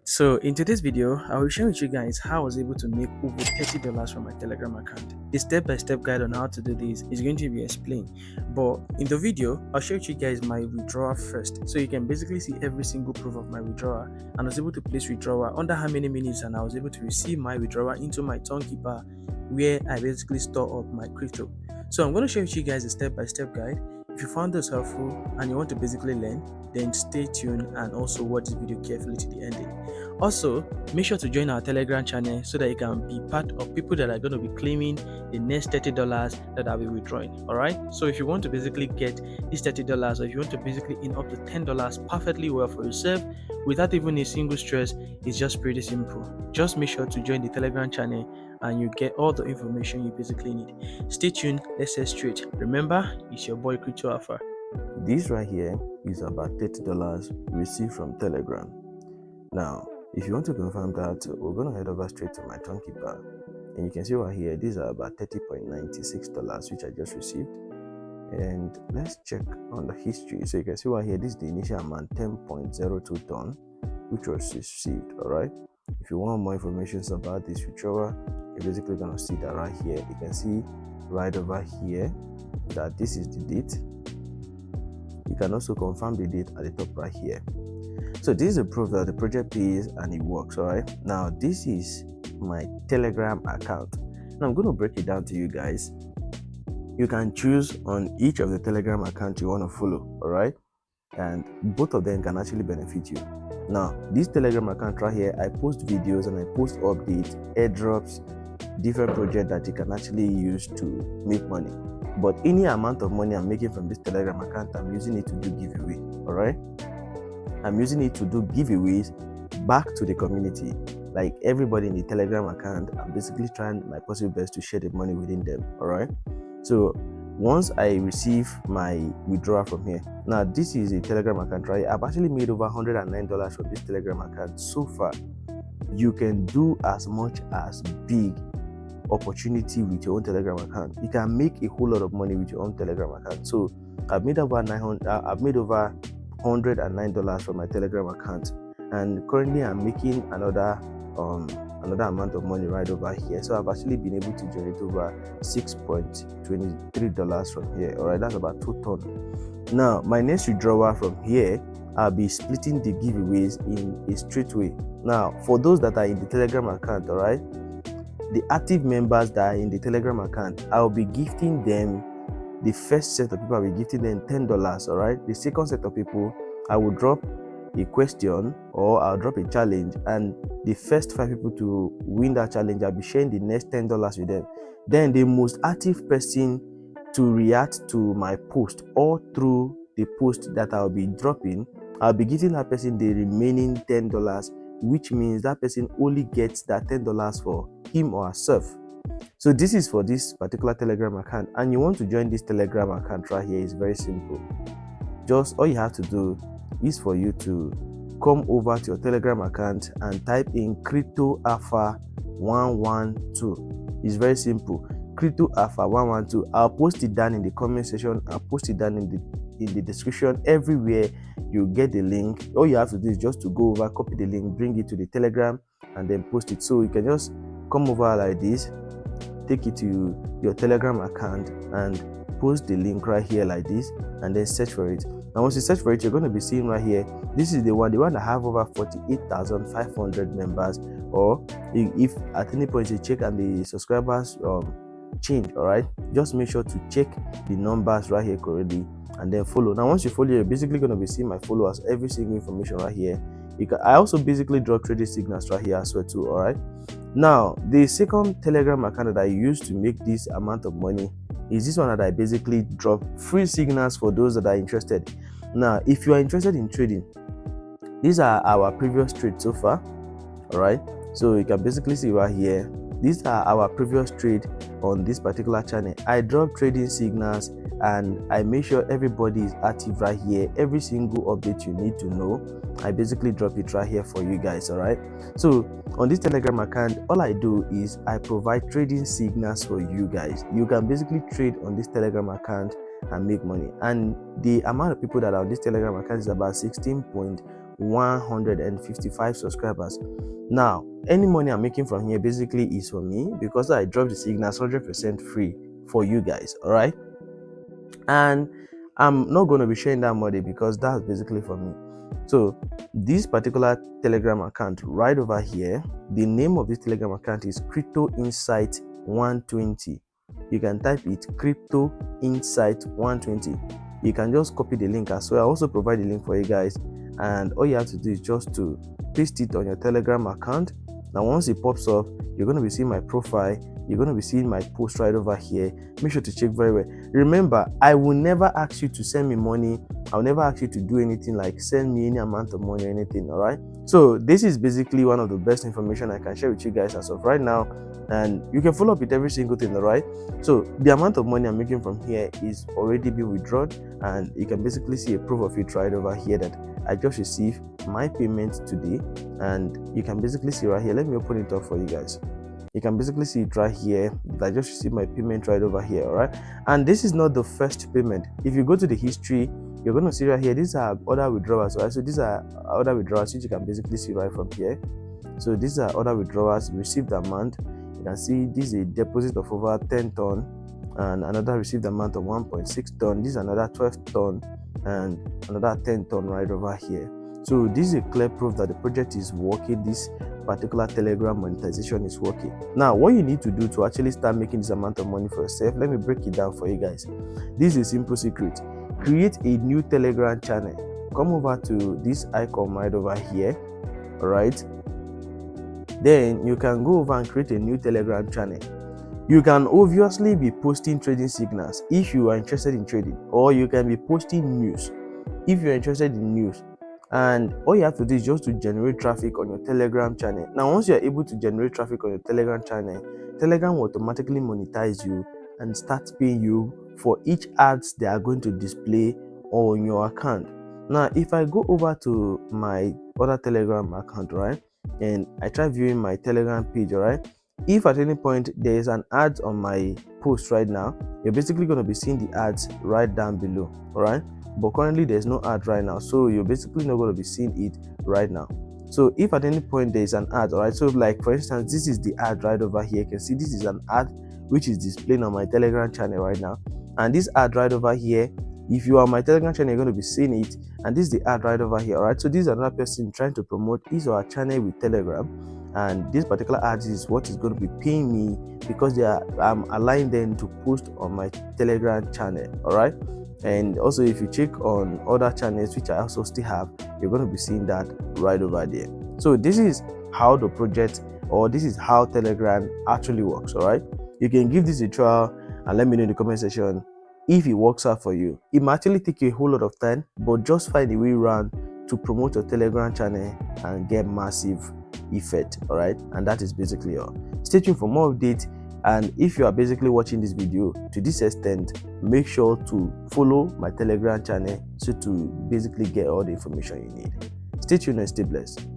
So in today's video, I will share with you guys how I was able to make over $30 from my Telegram account. The step-by-step guide on how to do this is going to be explained. But in the video, I'll share with you guys my withdrawal first. So you can basically see every single proof of my withdrawal. And I was able to place withdrawal under how many minutes, and I was able to receive my withdrawal into my Toncoin bar where I basically store up my crypto. So I'm going to share with you guys a step-by-step guide. If you found this helpful and you want to basically learn, then stay tuned and also watch this video carefully to the ending. Also, make sure to join our Telegram channel so that you can be part of people that are going to be claiming the next $30 that I'll be withdrawing. Alright, so if you want to basically get this $30, or if you want to basically earn up to $10 perfectly well for yourself without even a single stress, it's just pretty simple. Just make sure to join the Telegram channel and you get all the information you basically need. Stay tuned, let's head straight. Remember, it's your boy Crypto Alpha. This right here is about $30 received from Telegram. Now, if you want to confirm that, we're going to head over straight to my Toncoin bar. And you can see right here, these are about $30.96, which I just received. And let's check on the history. So you can see right here, this is the initial amount, 10.02 ton, which was received. All right. If you want more information about this withdrawal, you're basically going to see that right here. You can see right over here that this is the date. You can also confirm the date at the top right here. So this is a proof that the project pays and it works. All right. Now this is my Telegram account. Now I'm going to break it down to you guys. You can choose on each of the Telegram accounts you want to follow. All right. And both of them can actually benefit you. Now this Telegram account right here, I post videos and I post updates, airdrops, different projects that you can actually use to make money. But any amount of money I'm making from this Telegram account, I'm using it to do giveaway. All right. I'm using it to do giveaways back to the community. Like everybody in the Telegram account, I'm basically trying my possible best to share the money within them. All right. So once I receive my withdrawal from here, now this is a Telegram account, right? I've actually made over $109 from this Telegram account so far. You can do as much as big opportunity with your own Telegram account. You can make a whole lot of money with your own Telegram account. So I've made over $109 from my Telegram account, and currently I'm making another amount of money right over here. So I've actually been able to generate over $6.23 from here. All right, that's about 2 tons. Now my next withdrawal from here, I'll be splitting the giveaways in a straight way. Now for those that are in the Telegram account, all right, the active members that are in the Telegram account, I'll be gifting them. The first set of people, I'll be gifting them $10. All right. The second set of people, I will drop a question or I'll drop a challenge, and the first 5 people to win that challenge, I'll be sharing the next $10 with them. Then the most active person to react to my post or through the post that I'll be dropping, I'll be giving that person the remaining $10, which means that person only gets that $10 for him or herself. So this is for this particular Telegram account, and you want to join this Telegram account right here. Is very simple. Just all you have to do is for you to come over to your Telegram account and type in Crypto Alpha 112. It's very simple. Crypto Alpha 112. I'll post it down in the comment section. I'll post it down in the description. Everywhere you get the link. All you have to do is just to go over, copy the link, bring it to the Telegram, and then post it. So you can just come over like this, take it to your Telegram account and post the link right here like this, and then search for it. Now once you search for it, you're going to be seeing right here, this is the one that have over 48,500 members, or if at any point you check and the subscribers change, all right, just make sure to check the numbers right here correctly and then follow. Now once you follow, you're basically going to be seeing my followers, every single information right here. I also basically drop trading signals right here as well too. All right. Now the second Telegram account that I use to make this amount of money is this one that I basically drop free signals for those that are interested. Now if you are interested in trading, these are our previous trades so far. All right, so you can basically see right here, these are our previous trade on this particular channel. I drop trading signals and I make sure everybody is active right here. Every single update you need to know, I basically drop it right here for you guys. All right, so on this Telegram account, all I do is I provide trading signals for you guys. You can basically trade on this Telegram account and make money, and the amount of people that are on this Telegram account is about 16.1 155 subscribers. Now, any money I'm making from here basically is for me, because I dropped the signals 100% free for you guys. All right, and I'm not going to be sharing that money because that's basically for me. So this particular Telegram account right over here, the name of this Telegram account is Crypto Insight 120. You can type it Crypto Insight 120. You can just copy the link as well. I also provide the link for you guys, and all you have to do is just to paste it on your Telegram account. Now once it pops up, you're going to be seeing my profile, you're going to be seeing my post right over here. Make sure to check very well. Remember, I will never ask you to send me money. I'll never ask you to do anything like send me any amount of money or anything. All right, so this is basically one of the best information I can share with you guys as of right now, and you can follow up with every single thing. All right, so the amount of money I'm making from here is already being withdrawn, and you can basically see a proof of it right over here that I just received my payment today. And you can basically see right here, let me open it up for you guys. You can basically see it right here that I just received my payment right over here. All right, and this is not the first payment. If you go to the history, you're going to see right here, these are other withdrawals. Right, so these are other withdrawals which you can basically see right from here. So these are other withdrawals, received amount. You can see this is a deposit of over 10 ton, and another received amount of 1.6 ton. This is another 12 ton, and another 10 ton right over here. So this is a clear proof that the project is working. This particular Telegram monetization is working. Now, what you need to do to actually start making this amount of money for yourself, let me break it down for you guys. This is a simple secret. Create a new Telegram channel. Come over to this icon right over here. All right, then you can go over and create a new Telegram channel. You can obviously be posting trading signals if you are interested in trading, or you can be posting news if you're interested in news. And all you have to do is just to generate traffic on your Telegram channel. Now, once you're able to generate traffic on your Telegram channel, Telegram will automatically monetize you and start paying you for each ads they are going to display on your account. Now, if I go over to my other Telegram account, right, and I try viewing my Telegram page, all right, if at any point there is an ad on my post right now, you're basically going to be seeing the ads right down below. All right, but currently there's no ad right now, so you're basically not going to be seeing it right now. So if at any point there is an ad, all right, so like for instance, this is the ad right over here. You can see this is an ad which is displaying on my Telegram channel right now, and this ad right over here, if you are on my Telegram channel, you're going to be seeing it. And this is the ad right over here. All right, so this is another person trying to promote his or her channel with Telegram, and this particular ad is what is going to be paying me because I'm allowing them to post on my Telegram channel. All right, and also if you check on other channels which I also still have, you're going to be seeing that right over there. So this is how the project, or this is how Telegram actually works. All right, you can give this a trial and let me know in the comment section if it works out for you. It might actually take you a whole lot of time, but just find a way around to promote your Telegram channel and get massive effect. All right, and that is basically all. Stay tuned for more updates, and if you are basically watching this video to this extent, make sure to follow my Telegram channel so to basically get all the information you need. Stay tuned and stay blessed.